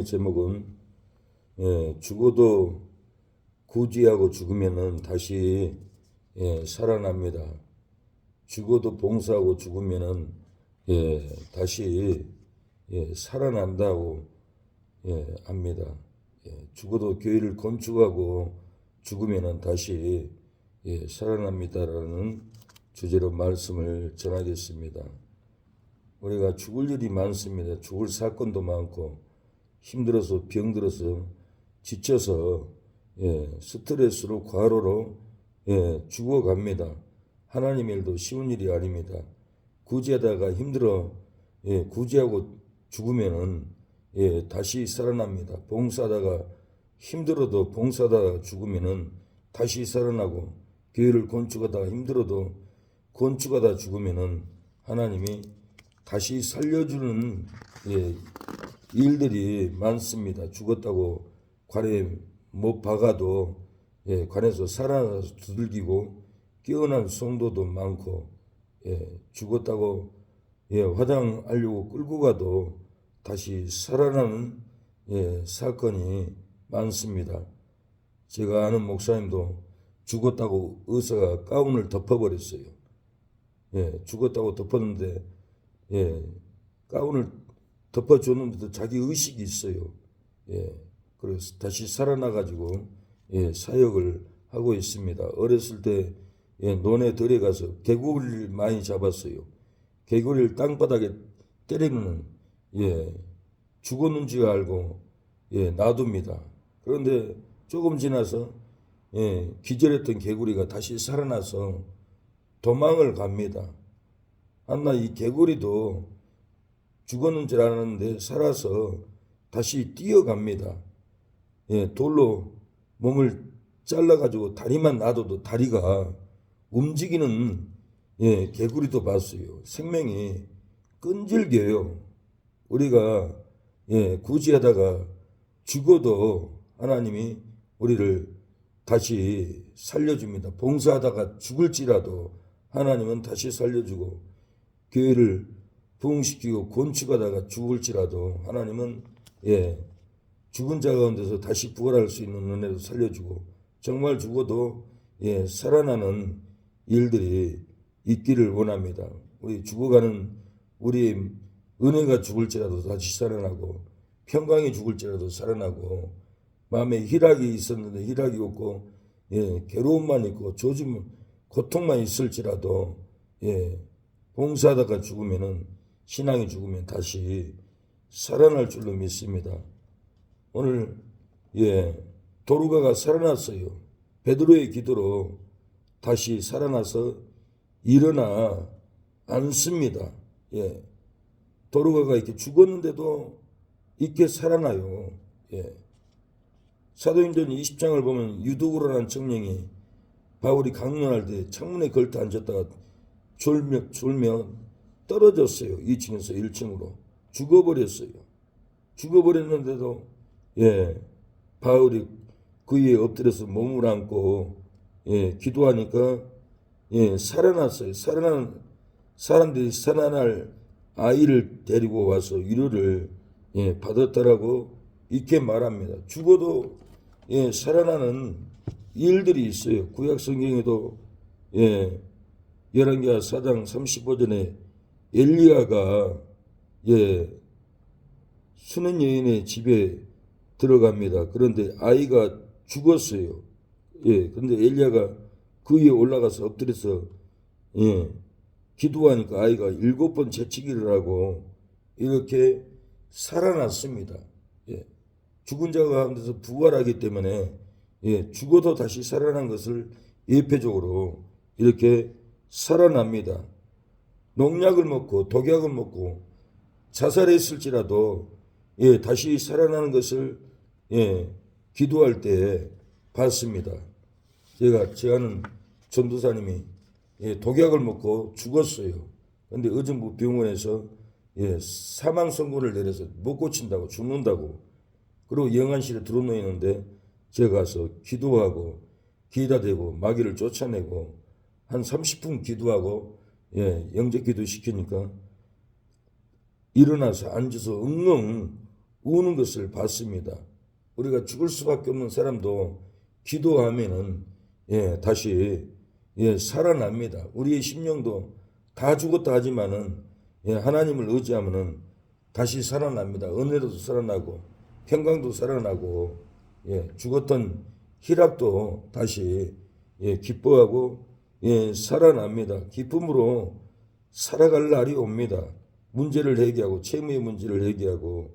제목은 죽어도 구제하고 죽으면은 다시 살아납니다. 죽어도 봉사하고 죽으면은 다시 살아난다고 합니다. 죽어도 교회를 건축하고 죽으면은 다시 살아납니다라는 주제로 말씀을 전하겠습니다. 우리가 죽을 일이 많습니다. 죽을 사건도 많고 힘들어서 병들어서 지쳐서 스트레스로 과로로 죽어갑니다. 하나님 일도 쉬운 일이 아닙니다. 구제하다가 힘들어 구제하고 죽으면은 다시 살아납니다. 봉사하다가 힘들어도 봉사하다가 죽으면은 다시 살아나고, 교회를 건축하다가 힘들어도 건축하다 죽으면은 하나님이 다시 살려주는 일들이 많습니다. 죽었다고 관에 못 박아도 관에서 살아나서 두들기고 깨어난 성도도 많고, 죽었다고 화장하려고 끌고 가도 다시 살아나는 사건이 많습니다. 제가 아는 목사님도 죽었다고 의사가 가운을 덮어버렸어요. 죽었다고 덮었는데 가운을 덮어줬는데도 자기 의식이 있어요. 그래서 다시 살아나가지고 사역을 하고 있습니다. 어렸을 때 논에 들어가서 개구리를 많이 잡았어요. 개구리를 땅바닥에 때리면 죽었는 줄 알고 놔둡니다. 그런데 조금 지나서 기절했던 개구리가 다시 살아나서 도망을 갑니다. 한나 이 개구리도 죽었는 줄 알았는데 살아서 다시 뛰어갑니다. 돌로 몸을 잘라가지고 다리만 놔둬도 다리가 움직이는 개구리도 봤어요. 생명이 끈질겨요. 우리가 구제하다가 죽어도 하나님이 우리를 다시 살려줍니다. 봉사하다가 죽을지라도 하나님은 다시 살려주고, 교회를 부흥시키고 건축하다가 죽을지라도 하나님은 죽은 자 가운데서 다시 부활할 수 있는 은혜도 살려주고, 정말 죽어도 살아나는 일들이 있기를 원합니다. 우리 죽어가는 우리의 은혜가 죽을지라도 다시 살아나고, 평강이 죽을지라도 살아나고, 마음에 희락이 있었는데 희락이 없고 괴로움만 있고 조짐 고통만 있을지라도 봉사하다가 죽으면은, 신앙이 죽으면 다시 살아날 줄로 믿습니다. 오늘 도르가가 살아났어요. 베드로의 기도로 다시 살아나서 일어나 앉습니다. 도르가가 이렇게 죽었는데도 이렇게 살아나요. 사도행전 20장을 보면 유두구라는 청년이 바울이 강론할 때 창문에 걸터 앉았다가 졸며 떨어졌어요. 2층에서 1층으로 죽어버렸어요. 죽어버렸는데도 바울이 그 위에 엎드려서 몸을 안고 기도하니까 살아났어요. 살아난 사람들이 살아날 아이를 데리고 와서 위로를 받았다라고 이렇게 말합니다. 죽어도 살아나는 일들이 있어요. 구약 성경에도 열왕기하 4장 35절에 엘리야가 수는 여인의 집에 들어갑니다. 그런데 아이가 죽었어요. 그런데 엘리야가 그 위에 올라가서 엎드려서 기도하니까 아이가 7번 재치기를 하고 이렇게 살아났습니다. 죽은 자 가운데서 부활하기 때문에 죽어도 다시 살아난 것을 예표적으로 이렇게 살아납니다. 농약을 먹고 독약을 먹고 자살했을지라도 다시 살아나는 것을 기도할 때 봤습니다. 제가 아는 전도사님이 독약을 먹고 죽었어요. 그런데 의정부 병원에서 사망 선고를 내려서 못 고친다고 죽는다고, 그리고 영안실에 들어놓이는데 제가 가서 기도하고 기다 대고 마귀를 쫓아내고 한 30분 기도하고 영접 기도 시키니까 일어나서 앉아서 엉엉 우는 것을 봤습니다. 우리가 죽을 수밖에 없는 사람도 기도하면은 다시 살아납니다. 우리의 심령도 다 죽었다 하지만은 하나님을 의지하면은 다시 살아납니다. 은혜로도 살아나고 평강도 살아나고 죽었던 희락도 다시 기뻐하고 살아납니다. 기쁨으로 살아갈 날이 옵니다. 문제를 해결하고 채무의 문제를 해결하고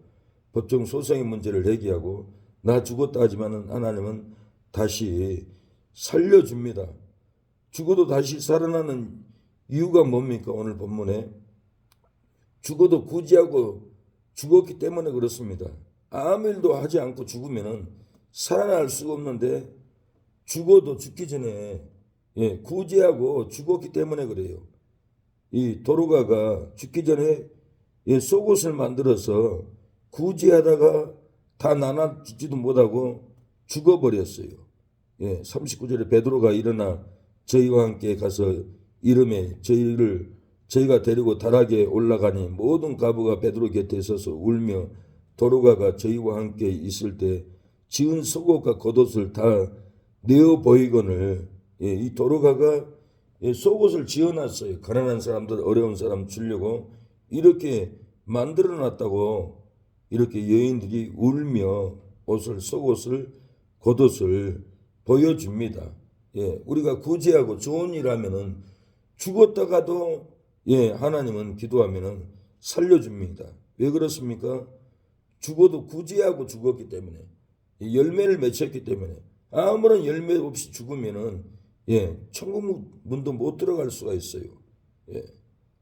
법정 소송의 문제를 해결하고 나 죽었다 하지만은 하나님은 다시 살려줍니다. 죽어도 다시 살아나는 이유가 뭡니까? 오늘 본문에 죽어도 구제하고 죽었기 때문에 그렇습니다. 아무 일도 하지 않고 죽으면은 살아날 수가 없는데 죽어도 죽기 전에 구제하고 죽었기 때문에 그래요. 이 도로가가 죽기 전에 속옷을 만들어서 구제하다가 다 나눠주지도 못하고 죽어버렸어요. 39절에 베드로가 일어나 저희와 함께 가서 이름에 저희가 데리고 다락에 올라가니 모든 가부가 베드로 곁에 서서 울며 도로가가 저희와 함께 있을 때 지은 속옷과 겉옷을 다 내어 보이거늘 이 도로가가 속옷을 지어놨어요. 가난한 사람들 어려운 사람 주려고 이렇게 만들어놨다고 이렇게 여인들이 울며 속옷을 겉옷을 보여줍니다. 우리가 구제하고 좋은 일 하면은 죽었다가도 하나님은 기도하면은 살려줍니다. 왜 그렇습니까? 죽어도 구제하고 죽었기 때문에 열매를 맺혔기 때문에 아무런 열매 없이 죽으면은 천국 문도 못 들어갈 수가 있어요.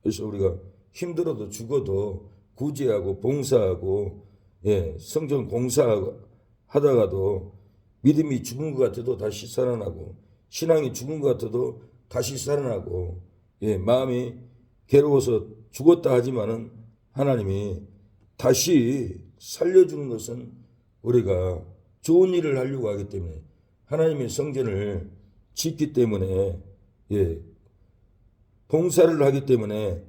그래서 우리가 힘들어도 죽어도 구제하고 봉사하고 성전 공사하다가도 믿음이 죽은 것 같아도 다시 살아나고 신앙이 죽은 것 같아도 다시 살아나고 마음이 괴로워서 죽었다 하지만은 하나님이 다시 살려주는 것은 우리가 좋은 일을 하려고 하기 때문에 하나님의 성전을 짓기 때문에 봉사를 하기 때문에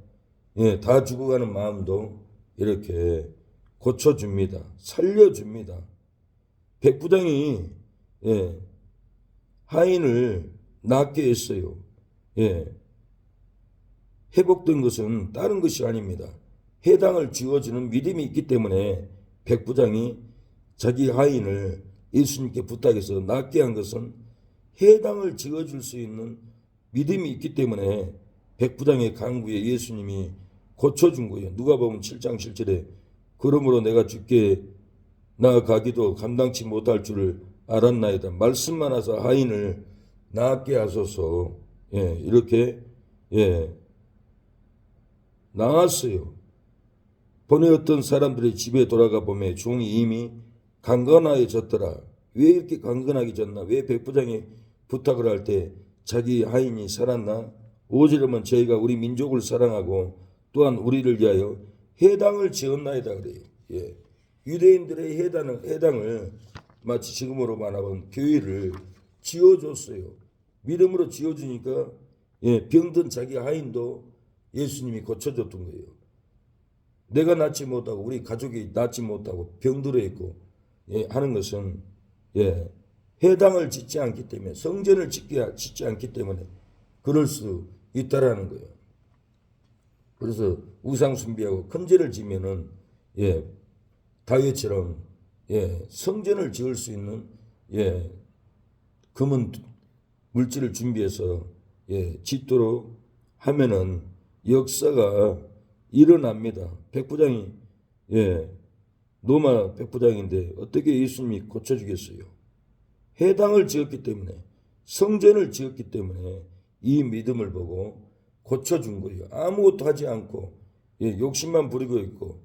다 죽어가는 마음도 이렇게 고쳐줍니다. 살려줍니다. 백부장이 하인을 낫게 했어요. 회복된 것은 다른 것이 아닙니다. 해당을 지어주는 믿음이 있기 때문에 백부장이 자기 하인을 예수님께 부탁해서 낫게 한 것은 해당을 지어줄 수 있는 믿음이 있기 때문에 백부장의 간구에 예수님이 고쳐준 거예요. 누가복음 7장 7절에 그러므로 내가 주께 나아가기도 감당치 못할 줄을 알았나이다. 말씀만 하사 하인을 낫게 하소서. 이렇게 나았어요. 번에 어떤 사람들이 집에 돌아가 보면 종이 이미 강건하여졌더라. 왜 이렇게 강건하게 졌나? 왜 백부장이 부탁을 할 때 자기 하인이 살았나? 5절에는 저희가 우리 민족을 사랑하고 또한 우리를 위하여 회당을 지었나이다 그래요. 유대인들의 회당을 마치 지금으로 말하면 교회를 지어줬어요. 믿음으로 지어주니까 병든 자기 하인도 예수님이 고쳐줬던 거예요. 내가 낫지 못하고 우리 가족이 낫지 못하고 병들어 있고 하는 것은 회당을 짓지 않기 때문에 성전을 짓지 않기 때문에 그럴 수 있다라는 거예요. 그래서 우상 숭배하고 큰죄를 지면은 다윗처럼 성전을 지을 수 있는 금은 물질을 준비해서 짓도록 하면은 역사가 일어납니다. 백부장이 로마 백부장인데 어떻게 예수님이 고쳐주겠어요? 회당을 지었기 때문에 성전을 지었기 때문에 이 믿음을 보고 고쳐준 거예요. 아무것도 하지 않고 욕심만 부리고 있고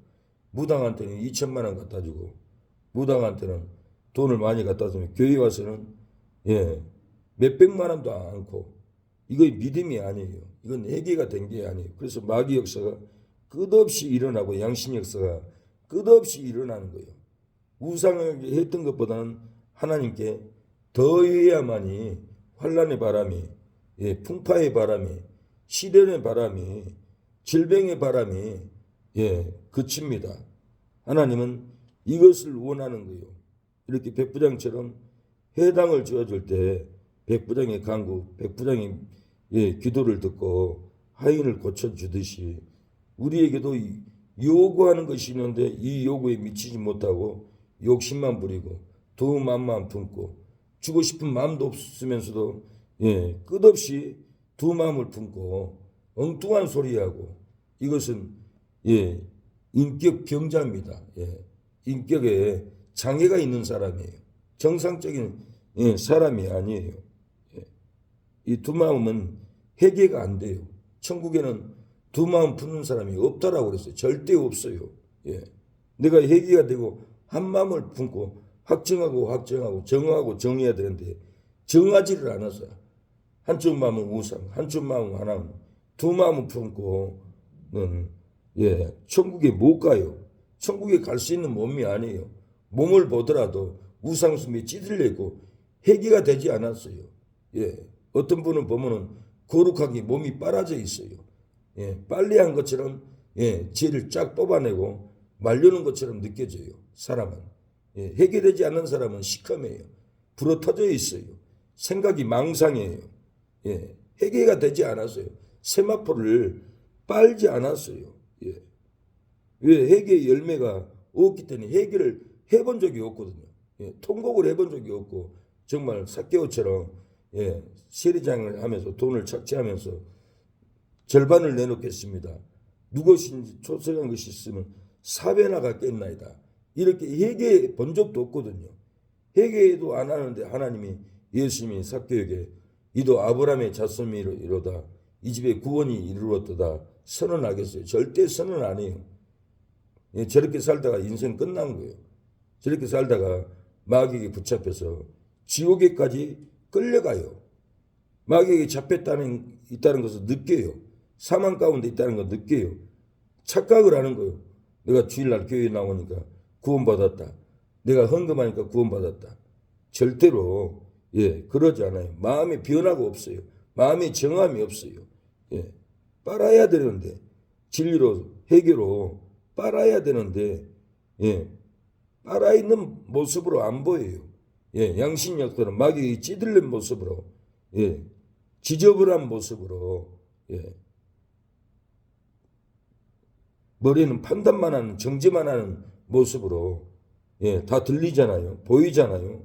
무당한테는 2천만 원 갖다 주고 무당한테는 돈을 많이 갖다 주면 교회 와서는 몇백만 원도 않고 이거 믿음이 아니에요. 이건 회개가 된 게 아니에요. 그래서 마귀 역사가 끝없이 일어나고 양심 역사가 끝없이 일어나는 거예요. 우상을 했던 것보다는 하나님께 더해야만이 환난의 바람이 풍파의 바람이 시련의 바람이 질병의 바람이 그칩니다. 하나님은 이것을 원하는 거예요. 이렇게 백부장처럼 해당을 지어줄 때 백부장의 간구, 백부장의 기도를 듣고 하인을 고쳐주듯이 우리에게도 요구하는 것이 있는데 이 요구에 미치지 못하고 욕심만 부리고 두 마음만 품고 주고 싶은 마음도 없으면서도 끝없이 두 마음을 품고 엉뚱한 소리하고 이것은 인격 병자입니다. 인격에 장애가 있는 사람이에요. 정상적인 사람이 아니에요. 이 두 마음은 해결가 안 돼요. 천국에는 두 마음 품는 사람이 없다라고 그랬어요. 절대 없어요. 내가 해결가 되고 한 마음을 품고 확정하고 정하고 정해야 되는데 정하지를 않아서 한쪽 마음은 우상, 한쪽 마음은 하나님, 두 마음을 품고는 천국에 못 가요. 천국에 갈 수 있는 몸이 아니에요. 몸을 보더라도 우상숭배에 찌들려 있고 해결가 되지 않았어요. 어떤 분은 보면은 거룩하게 몸이 빨아져 있어요. 빨래한 것처럼 죄를 쫙 뽑아내고 말려놓은 것처럼 느껴져요. 사람은 해결되지 않는 사람은 시커매요. 불어터져 있어요. 생각이 망상이에요. 해결가 되지 않았어요. 세마포를 빨지 않았어요. 왜 해결의 열매가 없기 때문에 해결을 해본 적이 없거든요. 통곡을 해본 적이 없고 정말 삭개오처럼 세리장을 하면서 돈을 착취하면서 절반을 내놓겠습니다. 누구신지 초석한 것이 있으면 사배나 갖겠나이다. 이렇게 회개해 본 적도 없거든요. 회개도 안 하는데 하나님이 예수님이 삭개오에게 이도 아브라함의 자손이로다 이 집에 구원이 이르렀도다 선언하겠어요. 절대 선언 안 해요. 저렇게 살다가 인생 끝난 거예요. 저렇게 살다가 마귀에게 붙잡혀서 지옥에까지 끌려가요. 마귀에게 있다는 것을 느껴요. 사망 가운데 있다는 걸 느껴요. 착각을 하는 거예요. 내가 주일날 교회에 나오니까 구원받았다. 내가 헌금하니까 구원받았다. 절대로 그러지 않아요. 마음에 변화가 없어요. 마음에 정함이 없어요. 빨아야 되는데 진리로 해결로 빨아야 되는데 빨아 있는 모습으로 안 보여요. 양심역들은 마귀에 찌들린 모습으로 지저분한 모습으로 머리는 판단만 하는 정죄만 하는 모습으로 다 들리잖아요. 보이잖아요.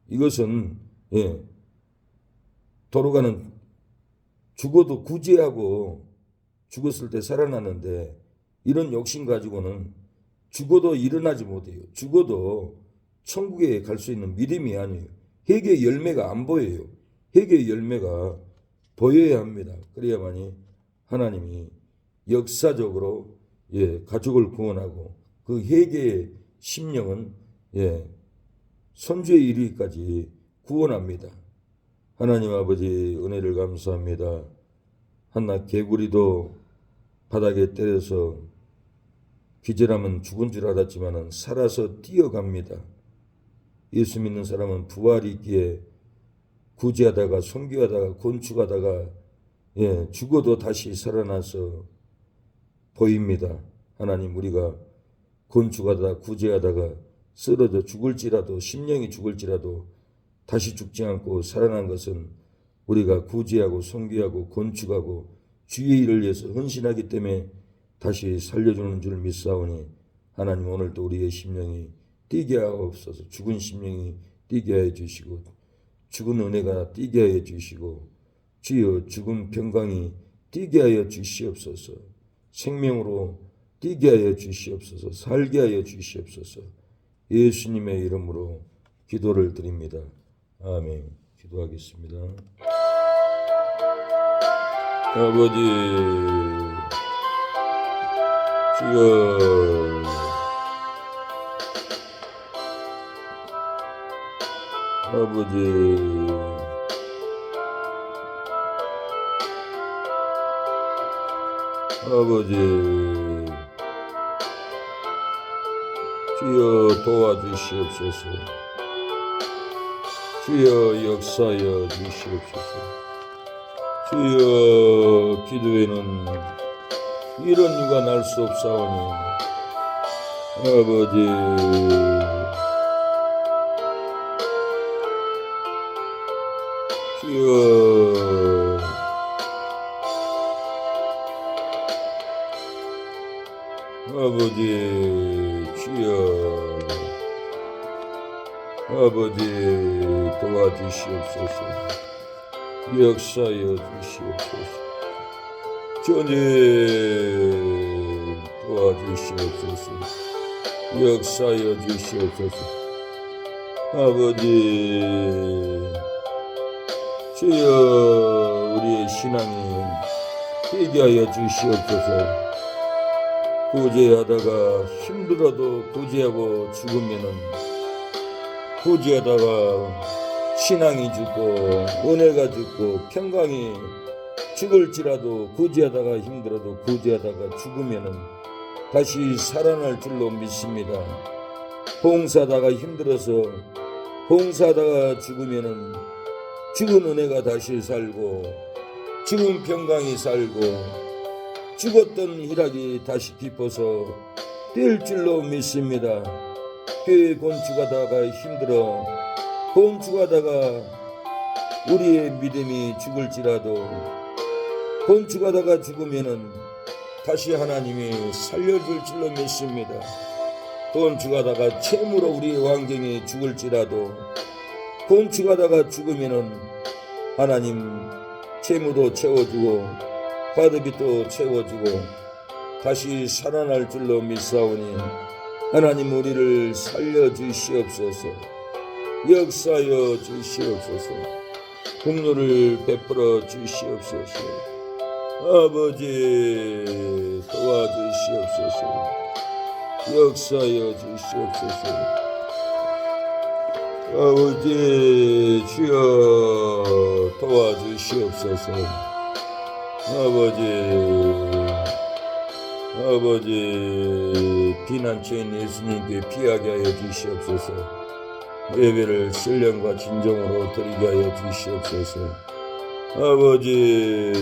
이것은 도로가는 죽어도 구제하고 죽었을 때 살아나는데 이런 욕심 가지고는 죽어도 일어나지 못해요. 죽어도 천국에 갈 수 있는 믿음이 아니에요. 회개의 열매가 안 보여요. 회개의 열매가 보여야 합니다. 그래야만이 하나님이 역사적으로 가족을 구원하고 그 회개의 심령은 손주에 이르기까지 구원합니다. 하나님 아버지 은혜를 감사합니다. 한낱 개구리도 바닥에 때려서 기절하면 죽은 줄 알았지만 살아서 뛰어갑니다. 예수 믿는 사람은 부활이 있기에 구제하다가 선교하다가 건축하다가 죽어도 다시 살아나서 보입니다. 하나님 우리가 건축하다가 구제하다가 쓰러져 죽을지라도 심령이 죽을지라도 다시 죽지 않고 살아난 것은 우리가 구제하고 선교하고 건축하고 주의 일을 위해서 헌신하기 때문에 다시 살려주는 줄 믿사오니 하나님 오늘도 우리의 심령이 뛰게 하옵소서. 죽은 심령이 뛰게 하여 주시고 죽은 은혜가 뛰게 하여 주시고 주여 죽은 평강이 뛰게 하여 주시옵소서. 생명으로 뛰게 하여 주시옵소서. 살게 하여 주시옵소서. 예수님의 이름으로 기도를 드립니다. 아멘. 기도하겠습니다. 아버지 주여 아버지 주여 도와주시옵소서. 주여 역사하여 주시옵소서. 주여 기도에는 이런 유가 날 수 없사오니 아버지 주여 아버지 주여 아버지 도와주시옵소서 역사여 주시옵소서 전쟁 도와주시옵소서 역사여 주시옵소서 아버지 주여 우리의 신앙이 회개하여 주시옵소서 구제하다가 힘들어도 구제하고 죽으면은 구제하다가 신앙이 죽고 은혜가 죽고 평강이 죽을지라도 구제하다가 힘들어도 구제하다가 죽으면은 다시 살아날 줄로 믿습니다. 봉사하다가 힘들어서 봉사하다가 죽으면은 죽은 은혜가 다시 살고 죽은 평강이 살고 죽었던 희락이 다시 깊어서 뛸 줄로 믿습니다. 교회 건축하다가 힘들어 건축하다가 우리의 믿음이 죽을지라도 건축하다가 죽으면은 다시 하나님이 살려줄 줄로 믿습니다. 건축하다가 채무로 우리의 환경이 죽을지라도 건축하다가 죽으면은 하나님 채무도 채워주고 과도빚도 채워주고 다시 살아날 줄로 믿사오니 하나님 우리를 살려주시옵소서 역사여 주시옵소서 공로를 베풀어 주시옵소서 아버지 도와주시옵소서 역사여 주시옵소서 아버지 주여 도와주시옵소서 아버지 피난처인 예수님께 피하게 하여 주시옵소서 예배를 신령과 진정으로 드리게 하여 주시옵소서 아버지